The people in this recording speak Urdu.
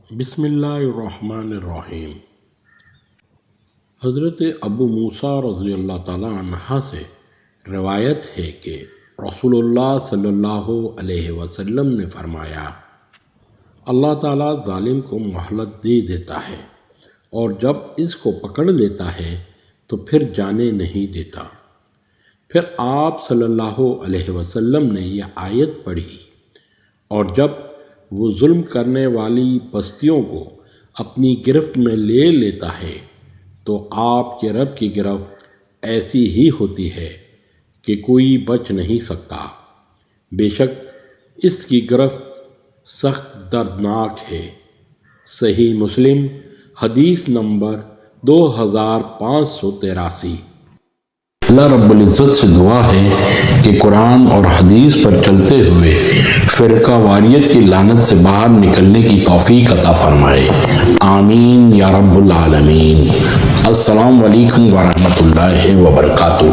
بسم اللہ الرحمن الرحیم۔ حضرت ابو موسیٰ رضی اللہ تعالیٰ عنہ سے روایت ہے کہ رسول اللہ صلی اللہ علیہ وسلم نے فرمایا، اللہ تعالیٰ ظالم کو مہلت دے دیتا ہے اور جب اس کو پکڑ لیتا ہے تو پھر جانے نہیں دیتا۔ پھر آپ صلی اللہ علیہ وسلم نے یہ آیت پڑھی، اور جب وہ ظلم کرنے والی بستیوں کو اپنی گرفت میں لے لیتا ہے تو آپ کے رب کی گرفت ایسی ہی ہوتی ہے کہ کوئی بچ نہیں سکتا۔ بے شک اس کی گرفت سخت دردناک ہے۔ صحیح مسلم حدیث نمبر 2583۔ اللہ رب العزت سے دعا ہے کہ قرآن اور حدیث پر چلتے ہوئے فرقہ واریت کی لعنت سے باہر نکلنے کی توفیق عطا فرمائے، آمین یا رب العالمین۔ السلام علیکم ورحمۃ اللہ وبرکاتہ۔